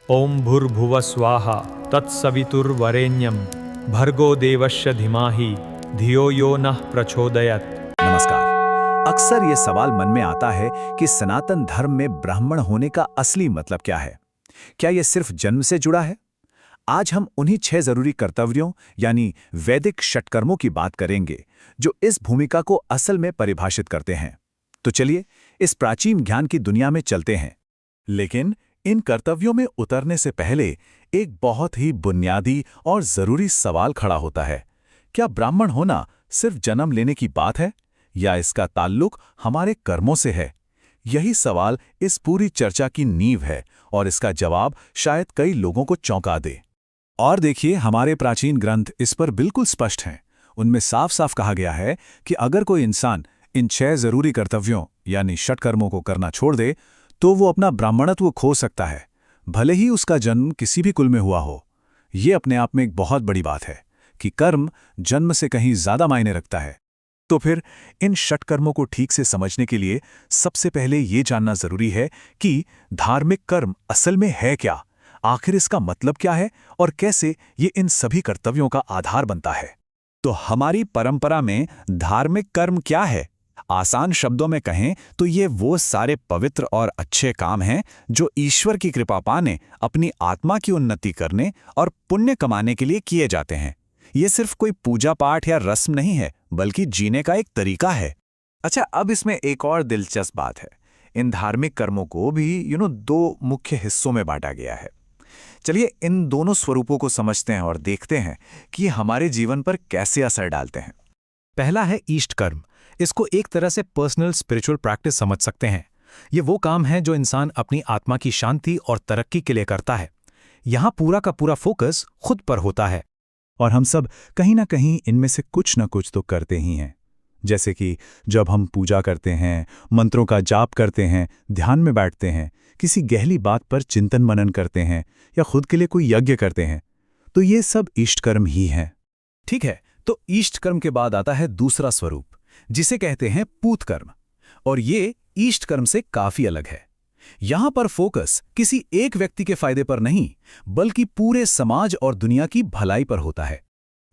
ओम भूर्भुवः स्वाहा तत्सवितुर्वरेण्यं भर्गो देवस्य धीमहि धियो यो नः प्रचोदयात्। नमस्कार। अक्सर ये सवाल मन में आता है कि सनातन धर्म में ब्राह्मण होने का असली मतलब क्या है। क्या ये सिर्फ जन्म से जुड़ा है? आज हम उन्हीं 6 जरूरी कर्तव्यों यानी वैदिक षटकर्मों की बात करेंगे जो इस भूमिका को असल में परिभाषित करते हैं। तो चलिए इस प्राचीन ज्ञान की दुनिया में चलते हैं। लेकिन इन कर्तव्यों में उतरने से पहले एक बहुत ही बुनियादी और जरूरी सवाल खड़ा होता है। क्या ब्राह्मण होना सिर्फ जन्म लेने की बात है या इसका ताल्लुक हमारे कर्मों से है? यही सवाल इस पूरी चर्चा की नींव है और इसका जवाब शायद कई लोगों को चौंका दे। और देखिए, हमारे प्राचीन ग्रंथ इस पर बिल्कुल स्पष्ट हैं। उनमें साफ साफ कहा गया है कि अगर कोई इंसान इन 6 जरूरी कर्तव्यों यानी षटकर्मों को करना छोड़ दे तो वो अपना ब्राह्मणत्व खो सकता है, भले ही उसका जन्म किसी भी कुल में हुआ हो। ये अपने आप में एक बहुत बड़ी बात है कि कर्म जन्म से कहीं ज्यादा मायने रखता है। तो फिर इन षटकर्मों को ठीक से समझने के लिए सबसे पहले ये जानना जरूरी है कि धार्मिक कर्म असल में है क्या, आखिर इसका मतलब क्या है और कैसे ये इन सभी कर्तव्यों का आधार बनता है। तो हमारी परंपरा में धार्मिक कर्म क्या है? आसान शब्दों में कहें तो ये वो सारे पवित्र और अच्छे काम हैं जो ईश्वर की कृपा पाने, अपनी आत्मा की उन्नति करने और पुण्य कमाने के लिए किए जाते हैं। ये सिर्फ कोई पूजा पाठ या रस्म नहीं है, बल्कि जीने का एक तरीका है। अच्छा, अब इसमें एक और दिलचस्प बात है। इन धार्मिक कर्मों को भी 2 मुख्य हिस्सों में बांटा गया है। चलिए इन दोनों स्वरूपों को समझते हैं और देखते हैं कि ये हमारे जीवन पर कैसे असर डालते हैं। पहला है ईष्ट कर्म। इसको एक तरह से पर्सनल स्पिरिचुअल प्रैक्टिस समझ सकते हैं। ये वो काम है जो इंसान अपनी आत्मा की शांति और तरक्की के लिए करता है। यहाँ पूरा का पूरा फोकस खुद पर होता है। और हम सब कहीं ना कहीं इनमें से कुछ ना कुछ तो करते ही हैं। जैसे कि जब हम पूजा करते हैं, मंत्रों का जाप करते हैं, ध्यान में बैठते हैं, किसी गहरी बात पर चिंतन मनन करते हैं या खुद के लिए कोई यज्ञ करते हैं, तो ये सब इष्ट कर्म ही हैं। ठीक है, तो ईष्ट कर्म के बाद आता है दूसरा स्वरूप, जिसे कहते हैं पूत कर्म। और ये ईष्ट कर्म से काफी अलग है। यहां पर फोकस किसी एक व्यक्ति के फायदे पर नहीं, बल्कि पूरे समाज और दुनिया की भलाई पर होता है।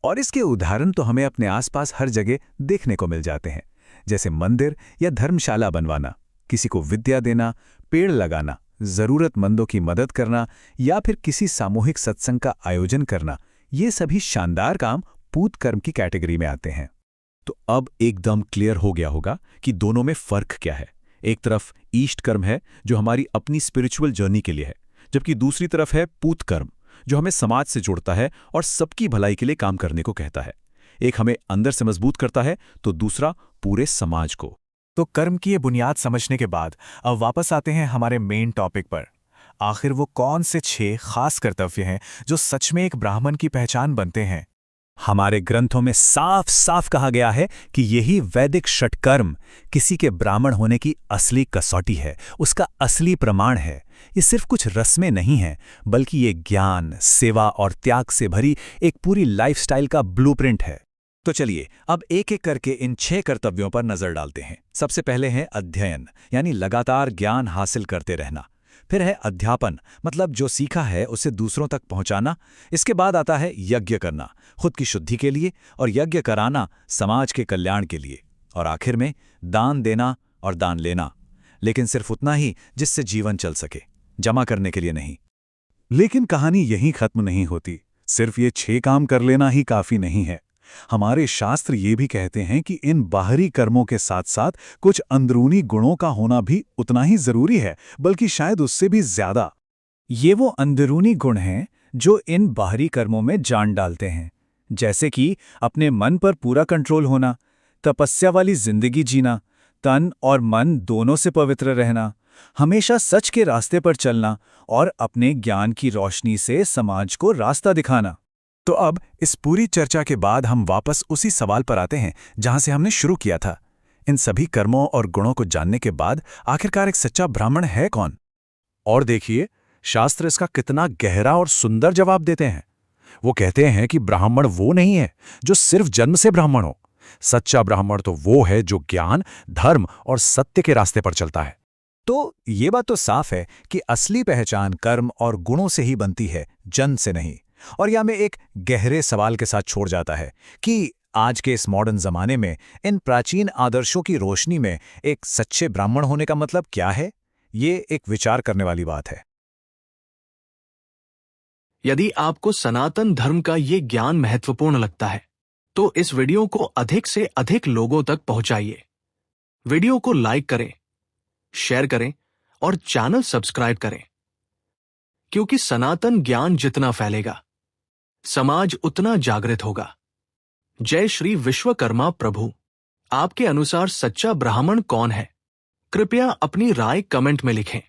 और इसके उदाहरण तो हमें अपने आसपास हर जगह देखने को मिल जाते हैं, जैसे मंदिर या धर्मशाला बनवाना, किसी को विद्या देना, पेड़ लगाना, जरूरतमंदों की मदद करना या फिर किसी सामूहिक सत्संग का आयोजन करना। ये सभी शानदार काम पूत कर्म की कैटेगरी में आते हैं। तो अब एकदम क्लियर हो गया होगा कि दोनों में फर्क क्या है। एक तरफ ईष्ट कर्म है जो हमारी अपनी स्पिरिचुअल जर्नी के लिए है, जबकि दूसरी तरफ है पूत कर्म जो हमें समाज से जोड़ता है और सबकी भलाई के लिए काम करने को कहता है। एक हमें अंदर से मजबूत करता है तो दूसरा पूरे समाज को। तो कर्म की ये बुनियाद समझने के बाद अब वापस आते हैं हमारे मेन टॉपिक पर। आखिर वो कौन से 6 खास कर्तव्य हैं जो सच में एक ब्राह्मण की पहचान बनते हैं? हमारे ग्रंथों में साफ साफ कहा गया है कि यही वैदिक षटकर्म किसी के ब्राह्मण होने की असली कसौटी है, उसका असली प्रमाण है। ये सिर्फ कुछ रस्में नहीं हैं, बल्कि ये ज्ञान, सेवा और त्याग से भरी एक पूरी लाइफस्टाइल का ब्लूप्रिंट है। तो चलिए अब एक एक करके इन 6 कर्तव्यों पर नजर डालते हैं। सबसे पहले है अध्ययन, यानी लगातार ज्ञान हासिल करते रहना। फिर है अध्यापन, मतलब जो सीखा है उसे दूसरों तक पहुंचाना। इसके बाद आता है यज्ञ करना, खुद की शुद्धि के लिए, और यज्ञ कराना समाज के कल्याण के लिए। और आखिर में दान देना और दान लेना, लेकिन सिर्फ उतना ही जिससे जीवन चल सके, जमा करने के लिए नहीं। लेकिन कहानी यहीं खत्म नहीं होती। सिर्फ ये 6 काम कर लेना ही काफी नहीं है। हमारे शास्त्र ये भी कहते हैं कि इन बाहरी कर्मों के साथ साथ कुछ अंदरूनी गुणों का होना भी उतना ही जरूरी है, बल्कि शायद उससे भी ज्यादा। ये वो अंदरूनी गुण हैं जो इन बाहरी कर्मों में जान डालते हैं, जैसे कि अपने मन पर पूरा कंट्रोल होना, तपस्या वाली जिंदगी जीना, तन और मन दोनों से पवित्र रहना, हमेशा सच के रास्ते पर चलना और अपने ज्ञान की रोशनी से समाज को रास्ता दिखाना। तो अब इस पूरी चर्चा के बाद हम वापस उसी सवाल पर आते हैं जहां से हमने शुरू किया था। इन सभी कर्मों और गुणों को जानने के बाद आखिरकार एक सच्चा ब्राह्मण है कौन? और देखिए, शास्त्र इसका कितना गहरा और सुंदर जवाब देते हैं। वो कहते हैं कि ब्राह्मण वो नहीं है जो सिर्फ जन्म से ब्राह्मण हो। सच्चा ब्राह्मण तो वो है जो ज्ञान, धर्म और सत्य के रास्ते पर चलता है। तो ये बात तो साफ है कि असली पहचान कर्म और गुणों से ही बनती है, जन्म से नहीं। और यह हमें एक गहरे सवाल के साथ छोड़ जाता है कि आज के इस मॉडर्न जमाने में इन प्राचीन आदर्शों की रोशनी में एक सच्चे ब्राह्मण होने का मतलब क्या है? ये एक विचार करने वाली बात है। यदि आपको सनातन धर्म का ये ज्ञान महत्वपूर्ण लगता है, तो इस वीडियो को अधिक से अधिक लोगों तक पहुंचाइए। वीडियो को लाइक करें, शेयर करें और चैनल सब्सक्राइब करें, क्योंकि सनातन ज्ञान जितना फैलेगा, समाज उतना जागृत होगा। जय श्री विश्वकर्मा प्रभु। आपके अनुसार सच्चा ब्राह्मण कौन है? कृपया अपनी राय कमेंट में लिखें।